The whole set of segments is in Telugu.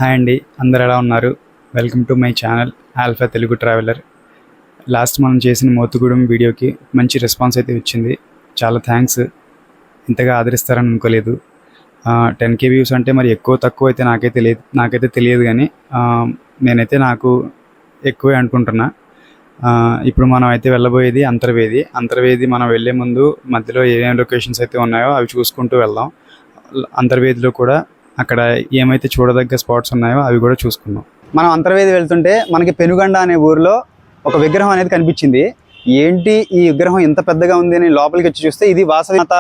హాయ్ అండి, అందరు ఎలా ఉన్నారు? Welcome to my channel alpha Telugu traveller. Last మనం చేసిన మోతుగూడెం వీడియోకి మంచి రెస్పాన్స్ అయితే వచ్చింది. చాలా థ్యాంక్స్. ఇంతగా ఆదరిస్తారని అనుకోలేదు. 10K వ్యూస్ అంటే మరి ఎక్కువ తక్కువ అయితే నాకైతే తెలియదు కానీ నేనైతే నాకు ఎక్కువే అనుకుంటున్నా. ఇప్పుడు మనం అయితే వెళ్ళబోయేది అంతర్వేది. మనం వెళ్ళే ముందు మధ్యలో ఏమేమి లొకేషన్స్ అయితే ఉన్నాయో అవి చూసుకుంటూ వెళ్దాం. అంతర్వేదిలో కూడా అక్కడ ఏమైతే చూడదగ్గ స్పాట్స్ ఉన్నాయో అవి కూడా చూసుకుందాం. మనం అంతర్వేది వెళ్తుంటే మనకి పెనుగొండ అనే ఊరిలో ఒక విగ్రహం అనేది కనిపించింది. ఏంటి ఈ విగ్రహం ఇంత పెద్దగా ఉంది అని లోపలికి వచ్చి చూస్తే ఇది వాసవి మాత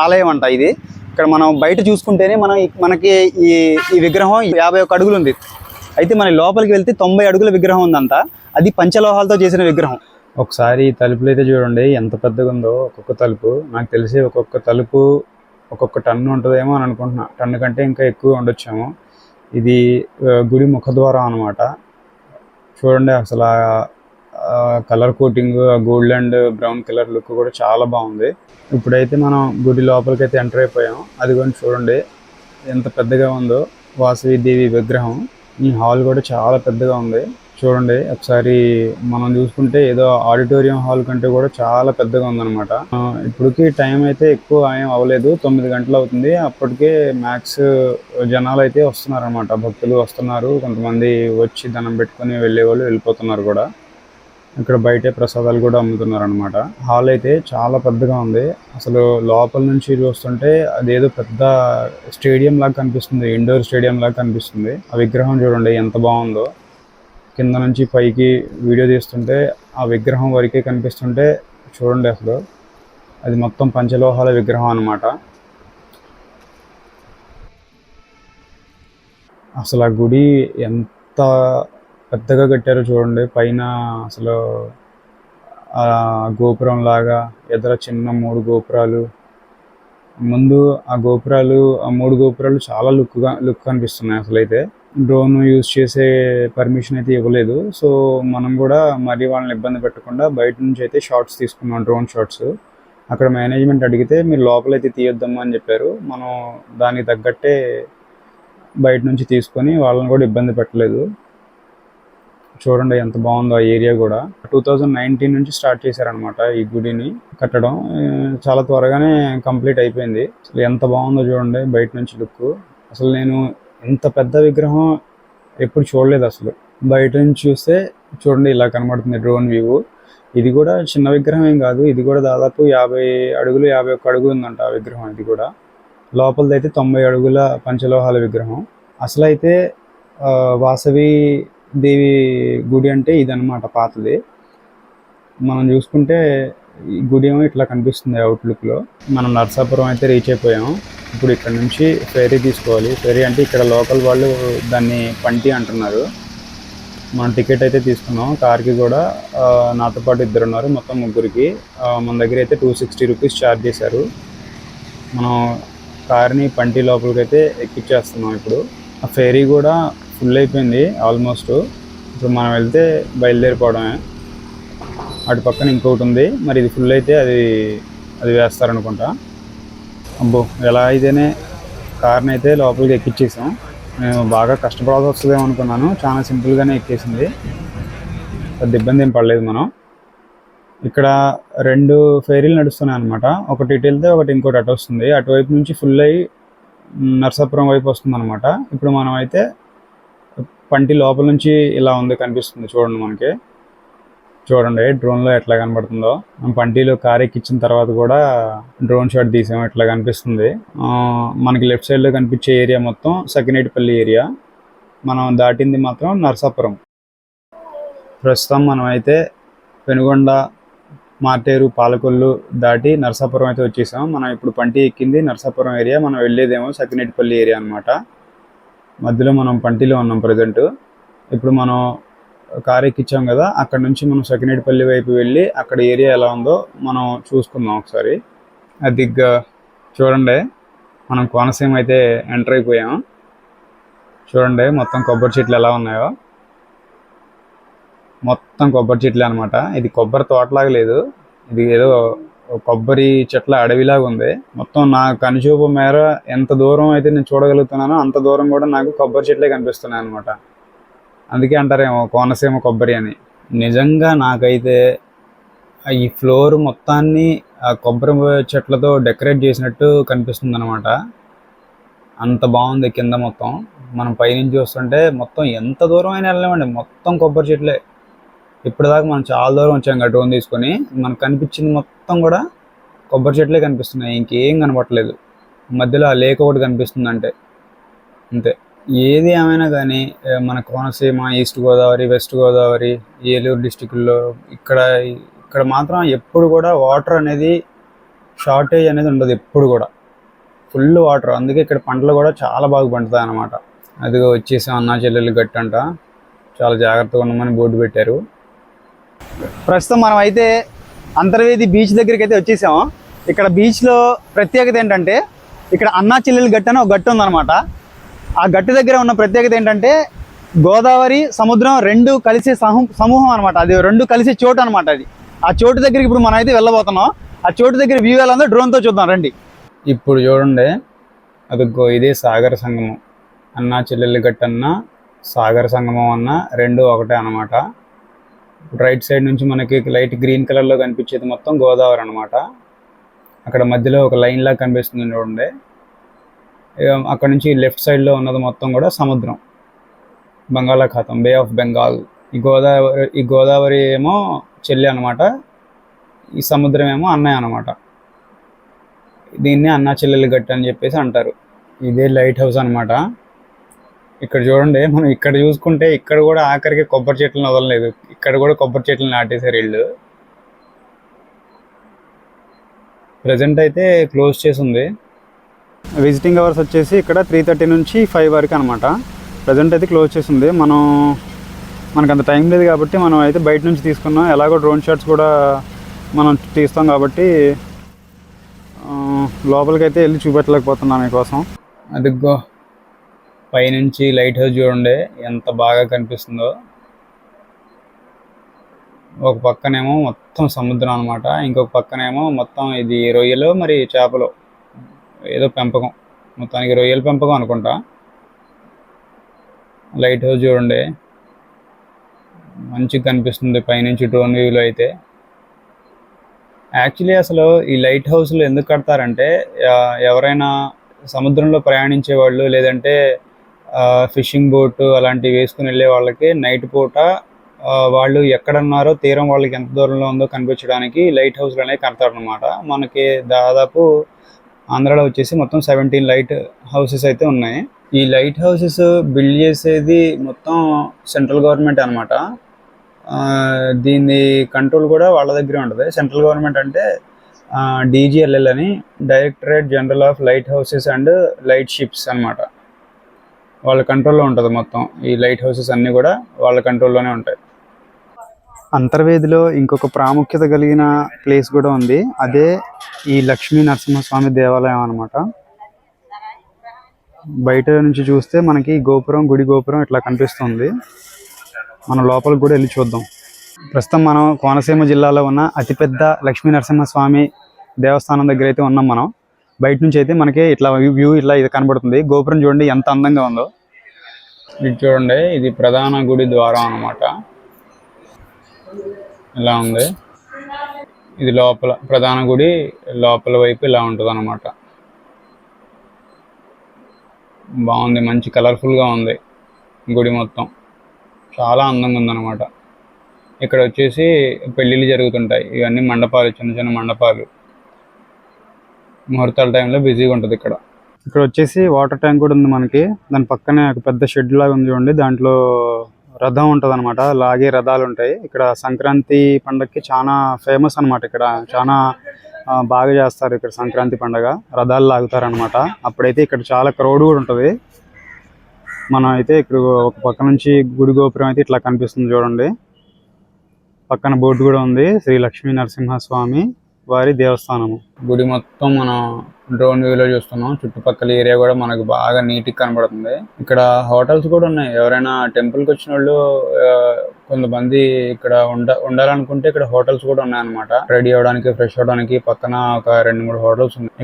ఆలయం అంట. ఇది ఇక్కడ మనం బయట చూసుకుంటేనే మనకి ఈ విగ్రహం 51 అడుగులు ఉంది. అయితే మన లోపలికి వెళ్తే 90 అడుగుల విగ్రహం ఉందంట. అది పంచలోహాలతో చేసిన విగ్రహం. ఒకసారి తలుపులు అయితే చూడండి ఎంత పెద్దగా ఉందో. ఒక్కొక్క తలుపు నాకు తెలిసి ఒక్కొక్క తలుపు ఒక్కొక్క టన్ను ఉంటుందేమో అని అనుకుంటున్నా. టన్ను కంటే ఇంకా ఎక్కువ ఉండొచ్చేమో. ఇది గుడి ముఖద్వారం అనమాట. చూడండి అసలు colour coating, gold and brown colour look కూడా చాలా బాగుంది. ఇప్పుడైతే మనం గుడి లోపలికి అయితే ఎంటర్ అయిపోయాం. అది కూడా చూడండి ఎంత పెద్దగా ఉందో వాసవిదేవి విగ్రహం. ఈ హాల్ కూడా చాలా పెద్దగా ఉంది. చూడండి ఒకసారి మనం చూసుకుంటే ఏదో ఆడిటోరియం హాల్ కంటే కూడా చాలా పెద్దగా ఉందన్నమాట. ఇప్పటికి టైం అయితే ఎక్కువ ఏం అవ్వలేదు, 9 గంటలు అవుతుంది. అప్పటికే మ్యాక్స్ జనాలు అయితే వస్తున్నారు అనమాట. భక్తులు వస్తున్నారు. కొంతమంది వచ్చి దండం పెట్టుకుని వెళ్ళే వాళ్ళు వెళ్ళిపోతున్నారు కూడా. ఇక్కడ బయటే ప్రసాదాలు కూడా అమ్ముతున్నారు అనమాట. హాల్ అయితే చాలా పెద్దగా ఉంది. అసలు లోపల నుంచి చూస్తుంటే అదేదో పెద్ద స్టేడియం లాగా కనిపిస్తుంది. ఇండోర్ స్టేడియం లాగా కనిపిస్తుంది. ఆ విగ్రహం చూడండి ఎంత బాగుందో. కింద నుంచి పైకి వీడియో తీస్తుంటే ఆ విగ్రహం వరకే కనిపిస్తుంటే చూడండి అసలు అది మొత్తం పంచలోహాల విగ్రహం అనమాట. అసలు ఆ గుడి ఎంత పెద్దగా కట్టారో చూడండి. పైన అసలు ఆ గోపురం లాగా ఎదుర చిన్న 3 గోపురాలు, ముందు ఆ 3 గోపురాలు చాలా లుక్ కనిపిస్తున్నాయి. అసలు అయితే డ్రోన్ యూజ్ చేసే పర్మిషన్ అయితే ఇవ్వలేదు. సో మనం కూడా మరీ వాళ్ళని ఇబ్బంది పెట్టకుండా బయట నుంచి అయితే షార్ట్స్ తీసుకున్నాం, డ్రోన్ షార్ట్స్. అక్కడ మేనేజ్మెంట్ అడిగితే మీరు లోపలైతే తీయొద్దమ్మా అని చెప్పారు. మనం దానికి తగ్గట్టే బయట నుంచి తీసుకొని వాళ్ళని కూడా ఇబ్బంది పెట్టలేదు. చూడండి ఎంత బాగుందో ఆ ఏరియా కూడా. 2019 నుంచి స్టార్ట్ చేశారనమాట ఈ గుడిని కట్టడం. చాలా త్వరగానే కంప్లీట్ అయిపోయింది. అసలు ఎంత బాగుందో చూడండి బయట నుంచి లుక్. అసలు నేను ఇంత పెద్ద విగ్రహం ఎప్పుడు చూడలేదు అసలు. బయట నుంచి చూస్తే చూడండి ఇలా కనబడుతుంది డ్రోన్ వ్యూ. ఇది కూడా చిన్న విగ్రహం ఏం కాదు. ఇది కూడా దాదాపు 50 అడుగులు 51 అడుగులు ఉందంట ఆ విగ్రహం. ఇది కూడా లోపలిదైతే 90 అడుగుల పంచలోహాల విగ్రహం. అసలు అయితే వాసవి దేవి గుడి అంటే ఇదన్నమాట, పాతది. మనం చూసుకుంటే ఈ గుడి ఏమో ఇట్లా కనిపిస్తుంది అవుట్లుక్లో. మనం నరసాపురం అయితే రీచ్ అయిపోయాం. ఇప్పుడు ఇక్కడ నుంచి ఫెరీ తీసుకోవాలి. ఫెరీ అంటే ఇక్కడ లోకల్ వాళ్ళు దాన్ని పంటి అంటున్నారు. మనం టికెట్ అయితే తీసుకున్నాం. కార్కి కూడా నాతో పాటు 2 ఉన్నారు, మొత్తం 3కి. మన దగ్గర అయితే 260 రూపీస్ ఛార్జ్ చేశారు. మనం కార్ని పంటి లోపలికి అయితే ఎక్కిచ్చేస్తున్నాం. ఇప్పుడు ఆ ఫెరీ కూడా ఫుల్ అయిపోయింది ఆల్మోస్ట్. ఇప్పుడు మనం వెళ్తే బయలుదేరిపోవడమే. అటు పక్కన ఇంకొకటి ఉంది, మరి ఇది ఫుల్ అయితే అది వేస్తారనుకుంటా. అబ్బో ఎలా అయితేనే కార్ని అయితే లోపలికి ఎక్కిచ్చేసాం. నేను బాగా కష్టపడాల్సి వస్తుందేమో అనుకున్నాను. చాలా సింపుల్గానే ఎక్కేసింది, పెద్ద ఇబ్బంది ఏం పడలేదు. మనం ఇక్కడ 2 ఫెరీలు నడుస్తున్నాయి అనమాట. ఒకటి ఇటు వెళ్తే ఒకటి ఇంకోటి అటు వస్తుంది. అటువైపు నుంచి ఫుల్ అయ్యి నరసాపురం వైపు వస్తుంది అనమాట. ఇప్పుడు మనం అయితే పంటి లోపల నుంచి ఇలా ఉంది కనిపిస్తుంది చూడండి. మనకి చూడండి డ్రోన్లో ఎట్లా కనబడుతుందో. మనం పంటిలో కార్ ఎక్కించిన తర్వాత కూడా డ్రోన్ షాట్ తీసాము, ఎట్లా కనిపిస్తుంది. మనకి లెఫ్ట్ సైడ్లో కనిపించే ఏరియా మొత్తం సకినేటిపల్లి ఏరియా. మనం దాటింది మాత్రం నరసాపురం. ప్రస్తుతం మనం అయితే పెనుగొండ, మార్టేరు, పాలకొల్లు దాటి నరసాపురం అయితే వచ్చేసాం. మనం ఇప్పుడు పంటి ఎక్కింది నరసాపురం ఏరియా. మనం వెళ్ళేదేమో సకినేటిపల్లి ఏరియా అనమాట. మధ్యలో మనం పంటిలో ఉన్నాం ప్రజెంట్. ఇప్పుడు మనం కార్ ఎక్కించాం కదా, అక్కడ నుంచి మనం సకినేటిపల్లి వైపు వెళ్ళి అక్కడ ఏరియా ఎలా ఉందో మనం చూసుకుందాం ఒకసారి. అది చూడండి మనం కోనసీమ అయితే ఎంటర్ అయిపోయాం. చూడండి మొత్తం కొబ్బరి చెట్లు ఎలా ఉన్నాయో. మొత్తం కొబ్బరి చెట్లే అనమాట. ఇది కొబ్బరి తోటలాగా లేదు, ఇది ఏదో కొబ్బరి చెట్ల అడవిలాగా ఉంది. మొత్తం నా కనుచూపు మేర ఎంత దూరం అయితే నేను చూడగలుగుతున్నానో అంత దూరం కూడా నాకు కొబ్బరి చెట్లే కనిపిస్తున్నాయి అనమాట. అందుకే అంటారేమో కోనసీమ కొబ్బరి అని. నిజంగా నాకైతే ఈ ఫ్లోర్ మొత్తాన్ని ఆ కొబ్బరి చెట్లతో డెకరేట్ చేసినట్టు కనిపిస్తుంది అనమాట. అంత బాగుంది కింద మొత్తం. మనం పైనుంచి చూస్తుంటే మొత్తం ఎంత దూరం అయినా వెళ్ళలేమండి, మొత్తం కొబ్బరి చెట్లే. ఇప్పటిదాకా మనం చాలా దూరం వచ్చాం కదా డ్రోన్ తీసుకొని. మనకు కనిపించింది మొత్తం కూడా కొబ్బరి చెట్లే కనిపిస్తున్నాయి, ఇంకేం కనపట్లేదు. మధ్యలో ఆ లేక్ ఒకటి కనిపిస్తుంది అంటే అంతే. ఏది ఏమైనా కానీ మన కోనసీమ, ఈస్ట్ గోదావరి, వెస్ట్ గోదావరి, ఏలూరు డిస్టిక్లో ఇక్కడ ఇక్కడ మాత్రం ఎప్పుడు కూడా వాటర్ అనేది షార్టేజ్ అనేది ఉండదు. ఎప్పుడు కూడా ఫుల్ వాటర్. అందుకే ఇక్కడ పంటలు కూడా చాలా బాగా పండుతాయి అన్నమాట. అదిగో వచ్చేసాం అన్నా చెల్లెలు గట్టు అంట. చాలా జాగ్రత్తగా ఉండమని బోర్డు పెట్టారు. ప్రస్తుతం మనం అయితే అంతర్వేది బీచ్ దగ్గరికి అయితే వచ్చేసాము. ఇక్కడ బీచ్లో ప్రత్యేకత ఏంటంటే ఇక్కడ అన్నా చెల్లెలు గట్టు అని ఒక గట్టు ఉందన్నమాట. ఆ గట్టు దగ్గర ఉన్న ప్రత్యేకత ఏంటంటే గోదావరి సముద్రం రెండు కలిసే సమూహం అనమాట. అది రెండు కలిసే చోటు అనమాట. అది ఆ చోటు దగ్గరికి ఇప్పుడు మనం అయితే వెళ్ళబోతున్నాం. ఆ చోటు దగ్గర వ్యూ ఎలా ఉందో డ్రోన్తో చూద్దాం రండి. ఇప్పుడు చూడండి, అదిగో ఇదే సాగర సంగమం. అన్నా చెల్లెలు గట్టు అన్న సాగర సంగమం అన్న రెండు ఒకటే అనమాట. రైట్ సైడ్ నుంచి మనకి లైట్ గ్రీన్ కలర్లో కనిపించేది మొత్తం గోదావరి అనమాట. అక్కడ మధ్యలో ఒక లైన్ లాగా కనిపిస్తుంది చూడండి. అక్కడ నుంచి లెఫ్ట్ సైడ్లో ఉన్నది మొత్తం కూడా సముద్రం, బంగాళాఖాతం, బే ఆఫ్ బెంగాల్. ఈ గోదావరి ఏమో చెల్లి అనమాట, ఈ సముద్రం ఏమో అన్నయ్య అనమాట. దీన్ని అన్నా చెల్లెలు గట్టు అని చెప్పేసి అంటారు. ఇదే లైట్ హౌస్ అనమాట. ఇక్కడ చూడండి, మనం ఇక్కడ చూసుకుంటే ఇక్కడ కూడా ఆఖరికి కొబ్బరి చెట్లను వదలలేదు. ఇక్కడ కూడా కొబ్బరి చెట్లు నాటేశారు వీళ్ళు. ప్రజెంట్ అయితే క్లోజ్ చేసి ఉంది. విజిటింగ్ అవర్స్ వచ్చేసి ఇక్కడ 3:30 నుంచి 5 వరకు అనమాట. ప్రజెంట్ అయితే క్లోజ్ చేసి ఉంది. మనకు అంత టైం లేదు కాబట్టి మనం అయితే బయట నుంచి తీసుకున్నాం. ఎలాగో డ్రోన్ షాట్స్ కూడా మనం తీస్తాం కాబట్టి లోపలికి అయితే వెళ్ళి చూపెట్టలేకపోతున్నాం మీకోసం. అదిగో పైనుంచి లైట్ హౌస్ చూడండి ఎంత బాగా కనిపిస్తుందో. ఒక పక్కనేమో మొత్తం సముద్రం అనమాట, ఇంకొక పక్కనేమో మొత్తం ఇది రొయ్యలు మరి చేపలు ఏదో పెంపకం, మొత్తానికి రొయ్యల పెంపకం అనుకుంటా. లైట్ హౌస్ చూడండి మంచిగా కనిపిస్తుంది పైనుంచి డ్రోన్ వ్యూలో అయితే. యాక్చువల్లీ అసలు ఈ లైట్ హౌస్లు ఎందుకు కడతారంటే ఎవరైనా సముద్రంలో ప్రయాణించే వాళ్ళు లేదంటే ఫిషింగ్ బోటు అలాంటివి వేసుకుని వెళ్ళే వాళ్ళకి నైట్ పూట వాళ్ళు ఎక్కడున్నారో తీరం వాళ్ళకి ఎంత దూరంలో ఉందో కనిపించడానికి లైట్ హౌస్లు అనేవి కడతారనమాట. మనకి దాదాపు ఆంధ్రాలో వచ్చేసి మొత్తం 17 లైట్ హౌసెస్ అయితే ఉన్నాయి. ఈ లైట్ హౌసెస్ బిల్డ్ చేసేది మొత్తం సెంట్రల్ గవర్నమెంట్ అనమాట. దీని కంట్రోల్ కూడా వాళ్ళ దగ్గరే ఉంటుంది. సెంట్రల్ గవర్నమెంట్ అంటే DGLL అని, directorate general of light houses and light ships అనమాట. వాళ్ళ కంట్రోల్లో ఉంటుంది మొత్తం. ఈ లైట్ హౌసెస్ అన్నీ కూడా వాళ్ళ కంట్రోల్లోనే ఉంటాయి. అంతర్వేదిలో ఇంకొక ప్రాముఖ్యత కలిగిన ప్లేస్ కూడా ఉంది. అదే ఈ లక్ష్మీ నరసింహస్వామి దేవాలయం అనమాట. బయట నుంచి చూస్తే మనకి గుడి గోపురం ఇట్లా కనిపిస్తుంది. మనం లోపలికి కూడా వెళ్ళి చూద్దాం. ప్రస్తుతం మనం కోనసీమ జిల్లాలో ఉన్న అతిపెద్ద లక్ష్మీ నరసింహస్వామి దేవస్థానం దగ్గర అయితే ఉన్నాం మనం. బయట నుంచి అయితే మనకి ఇట్లా వ్యూ ఇట్లా ఇది కనబడుతుంది. గోపురం చూడండి ఎంత అందంగా ఉందో. ఇది చూడండి, ఇది ప్రధాన గుడి ద్వారం అనమాట. ఇలా ఉంది. ఇది లోపల ప్రధాన గుడి లోపల వైపు ఇలా ఉంటుంది అనమాట. బాగుంది, మంచి కలర్ఫుల్గా ఉంది గుడి మొత్తం. చాలా అందంగా ఉందన్నమాట. ఇక్కడ వచ్చేసి పెళ్ళిళ్ళు జరుగుతుంటాయి. ఇవన్నీ మండపాలు, చిన్న చిన్న మండపాలు. ముహూర్తాల టైంలో బిజీగా ఉంటుంది ఇక్కడ. ఇక్కడ వచ్చేసి వాటర్ ట్యాంక్ కూడా ఉంది మనకి. దాని పక్కనే ఒక పెద్ద షెడ్ లాగా ఉంది చూడండి. దాంట్లో రథం ఉంటుంది అనమాట. లాగే రథాలు ఉంటాయి. ఇక్కడ సంక్రాంతి పండగకి చాలా ఫేమస్ అనమాట. ఇక్కడ చాలా బాగా చేస్తారు ఇక్కడ సంక్రాంతి పండగ. రథాలు లాగుతారు అనమాట. అప్పుడైతే ఇక్కడ చాలా క్రౌడ్ కూడా ఉంటుంది. మనం అయితే ఇక్కడ ఒక పక్క నుంచి గుడి గోపురం అయితే ఇట్లా కనిపిస్తుంది చూడండి. పక్కన బోర్డు కూడా ఉంది, శ్రీ లక్ష్మీ నరసింహస్వామి వారి దేవస్థానము. గుడి మొత్తం మనం డ్రోన్ వ్యూలో చూస్తున్నాం. చుట్టుపక్కల ఏరియా కూడా మనకు బాగా నీట్గా కనబడుతుంది. ఇక్కడ హోటల్స్ కూడా ఉన్నాయి. ఎవరైనా టెంపుల్కి వచ్చిన వాళ్ళు కొంతమంది ఇక్కడ ఉండాలనుకుంటే ఇక్కడ హోటల్స్ కూడా ఉన్నాయన్నమాట. రెడీ అవ్వడానికి, ఫ్రెష్ అవ్వడానికి పక్కన ఒక 2-3 హోటల్స్ ఉన్నాయి.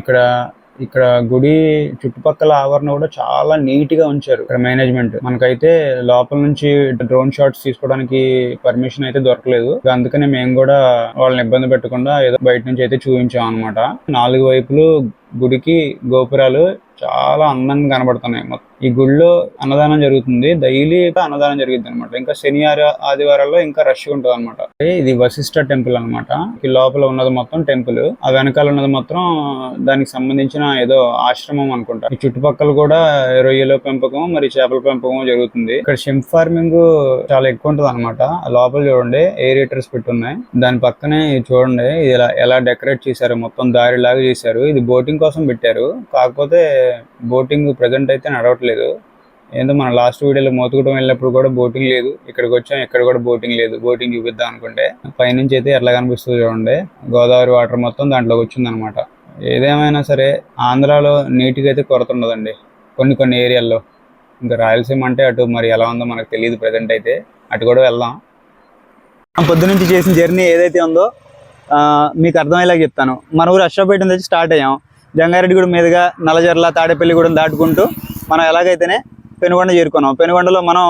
ఇక్కడ గుడి చుట్టుపక్కల ఆవరణ కూడా చాలా నీట్ గా ఉంచారు ఇక్కడ మేనేజ్మెంట్. మనకైతే లోపల నుంచి డ్రోన్ షాట్స్ తీసుకోవడానికి పర్మిషన్ అయితే దొరకలేదు. అందుకనే మేము కూడా వాళ్ళని ఇబ్బంది పెట్టకుండా ఏదో బయట నుంచి అయితే చూపించాం అనమాట. 4 వైపులు గుడికి గోపురాలు చాలా అందంగా కనబడుతున్నాయి. ఈ గుడిలో అన్నదానం జరుగుతుంది. డైలీ అన్నదానం జరుగుతుంది అనమాట. ఇంకా శని ఆదివారాల్లో ఇంకా రష్ ఉంటుంది అనమాట. ఇది వశిష్ఠ టెంపుల్ అనమాట. ఈ లోపల ఉన్నది మొత్తం టెంపుల్, ఆ వెనకాల ఉన్నది మొత్తం దానికి సంబంధించిన ఏదో ఆశ్రమం అనుకుంటా. ఈ చుట్టుపక్కల కూడా రొయ్యల పెంపకం, మరి చేపల పెంపకం జరుగుతుంది. ఇక్కడ షింప్ ఫార్మింగ్ చాలా ఎక్కువ ఉంటుంది అనమాట. లోపల చూడండి ఏరియేటర్స్ పెట్టున్నాయి. దాని పక్కనే చూడండి ఎలా డెకరేట్ చేశారు. మొత్తం దారి లాగా చేశారు. ఇది బోటింగ్ కోసం పెట్టారు. కాకపోతే బోటింగ్ ప్రెజెంట్ అయితే నడవట్లేదు. ఏందో మన లాస్ట్ వీడియోలో మోతుకుటం వెళ్ళినప్పుడు కూడా బోటింగ్ లేదు. ఇక్కడికి వచ్చాం, ఇక్కడ కూడా బోటింగ్ లేదు. బోటింగ్ చూపిద్దాం అనుకుంటే పైనుంచి అయితే ఎట్లా కనిపిస్తుంది చూడండి. గోదావరి వాటర్ మొత్తం దాంట్లోకి వచ్చిందనమాట. ఏదేమైనా సరే ఆంధ్రాలో నీట్గా అయితే కొరత ఉండదండి కొన్ని ఏరియాల్లో. ఇంకా రాయలసీమ అంటే అటు మరి ఎలా ఉందో మనకు తెలియదు. ప్రెజెంట్ అయితే అటు కూడా వెళ్దాం. పొద్దునుంచి చేసిన జర్నీ ఏదైతే ఉందో మీకు అర్థమయ్యేలాగా చెప్తాను. మన ఊరు అశ్వపేట నుంచి స్టార్ట్ అయ్యాం. జంగారెడ్డిగూడెం మీదుగా నల్లజర్ల, తాడేపల్లిగూడెం దాటుకుంటూ మనం ఎలాగైతేనే పెనుగొండ చేరుకున్నాం. పెనుగొండలో మనం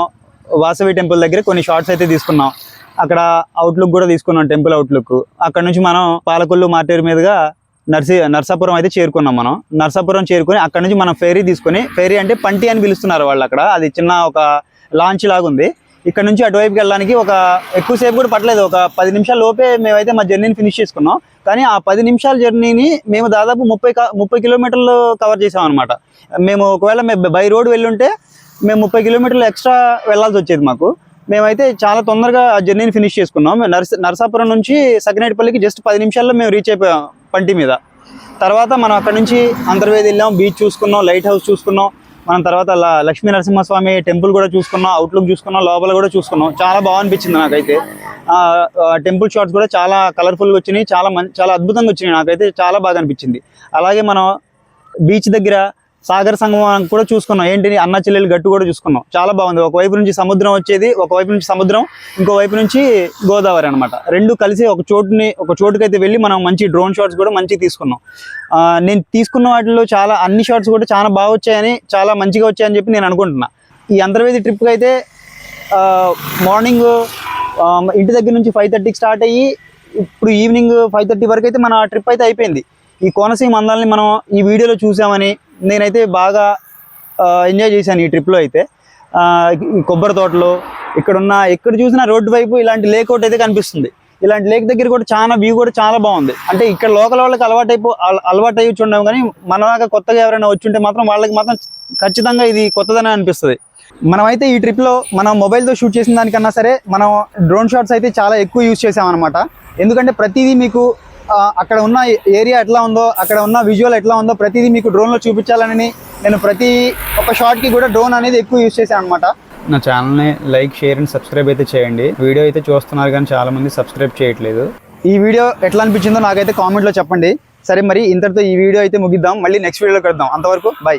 వాసవి టెంపుల్ దగ్గర కొన్ని షార్ట్స్ అయితే తీసుకున్నాం. అక్కడ అవుట్లుక్ కూడా తీసుకున్నాం, టెంపుల్ అవుట్లుక్. అక్కడ నుంచి మనం పాలకొల్లు మార్టేరు మీదుగా నర్సాపురం అయితే చేరుకున్నాం. మనం నర్సాపురం చేరుకుని అక్కడ నుంచి మనం ఫెరీ తీసుకుని, ఫెరీ అంటే పంటి అని పిలుస్తున్నారు వాళ్ళు అక్కడ. అది చిన్న ఒక లాంచ్ లాగా ఉంది. ఇక్కడ నుంచి అటువైపుకి వెళ్ళడానికి ఒక ఎక్కువసేపు కూడా పట్టలేదు. ఒక 10 నిమిషాల లోపే మేమైతే మా జర్నీని ఫినిష్ చేసుకున్నాం. కానీ ఆ 10 నిమిషాల జర్నీని మేము దాదాపు 30 కిలోమీటర్లు కవర్ చేసాం అనమాట. మేము ఒకవేళ బై రోడ్ వెళ్ళుంటే మేము 30 కిలోమీటర్లు ఎక్స్ట్రా వెళ్లాల్సి వచ్చేది మాకు. మేమైతే చాలా తొందరగా ఆ జర్నీని ఫినిష్ చేసుకున్నాం. నరసాపురం నుంచి సకినేటిపల్లికి జస్ట్ 10 నిమిషాల్లో మేము రీచ్ అయిపోయాం పంటి మీద. తర్వాత మనం అక్కడ నుంచి అంతర్వేది వెళ్ళాం, బీచ్ చూసుకున్నాం, లైట్ హౌస్ చూసుకున్నాం. మనం తర్వాత లక్ష్మీ నరసింహస్వామి టెంపుల్ కూడా చూసుకున్నాం, అవుట్లుక్ చూసుకున్నాం, లోపల కూడా చూసుకున్నాం. చాలా బాగా అనిపించింది నాకైతే. టెంపుల్ షాట్స్ కూడా చాలా కలర్ఫుల్గా వచ్చినాయి, చాలా అద్భుతంగా వచ్చినాయి. నాకైతే చాలా బాగా అనిపించింది. అలాగే మనం బీచ్ దగ్గర సాగర సంగమం కూడా చూసుకున్నాం. ఏంటి అన్న చెల్లెలు గట్టు కూడా చూసుకున్నాం. చాలా బాగుంది. ఒకవైపు నుంచి సముద్రం వచ్చేది, ఒకవైపు నుంచి సముద్రం, ఇంకో వైపు నుంచి గోదావరి అనమాట. రెండు కలిసి ఒక చోటుకైతే వెళ్ళి మనం మంచి డ్రోన్ షాట్స్ కూడా మంచిగా తీసుకున్నాం. నేను తీసుకున్న వాటిలో అన్ని షాట్స్ కూడా చాలా బాగా వచ్చాయని, చాలా మంచిగా వచ్చాయని చెప్పి నేను అనుకుంటున్నా. ఈ అంతర్వేది ట్రిప్కి అయితే మార్నింగ్ ఇంటి దగ్గర నుంచి 5:30కి స్టార్ట్ అయ్యి ఇప్పుడు ఈవినింగ్ 5:30 వరకు అయితే మన ట్రిప్ అయితే అయిపోయింది. ఈ కోనసీమ అందాలని మనం ఈ వీడియోలో చూసామని నేనైతే బాగా ఎంజాయ్ చేశాను ఈ ట్రిప్లో అయితే. కొబ్బరి తోటలు ఎక్కడ చూసినా రోడ్డు వైపు ఇలాంటి లేక్ అవుట్ అయితే కనిపిస్తుంది. ఇలాంటి లేక్ దగ్గర కూడా చాలా వ్యూ కూడా చాలా బాగుంది. అంటే ఇక్కడ లోకల్ వాళ్ళకి అలవాటు అయ్యి ఉండవు, కానీ మనలాగా కొత్తగా ఎవరైనా వచ్చి ఉంటే మాత్రం వాళ్ళకి మాత్రం ఖచ్చితంగా ఇది కొత్తదనే అనిపిస్తుంది. మనమైతే ఈ ట్రిప్లో మనం మొబైల్తో షూట్ చేసిన దానికన్నా సరే మనం డ్రోన్ షాట్స్ అయితే చాలా ఎక్కువ యూజ్ చేసామన్నమాట. ఎందుకంటే ప్రతిదీ మీకు అక్కడ ఉన్న ఏరియా ఎట్లా ఉందో, అక్కడ ఉన్న విజువల్ ఎట్లా ఉందో ప్రతిదీ మీకు డ్రోన్లో చూపించాలని నేను ప్రతి ఒక్క షాట్కి కూడా డ్రోన్ అనేది ఎక్కువ యూజ్ చేశాను అనమాట. నా ఛానల్ని లైక్, షేర్ అండ్ సబ్స్క్రైబ్ అయితే చేయండి. వీడియో అయితే చూస్తున్నారు కానీ చాలామంది సబ్స్క్రైబ్ చేయట్లేదు. ఈ వీడియో ఎట్లా అనిపించిందో నాకైతే కామెంట్లో చెప్పండి. సరే మరి ఇంతటితో ఈ వీడియో అయితే ముగిద్దాం. మళ్ళీ నెక్స్ట్ వీడియోలో కలుద్దాం. అంతవరకు బై.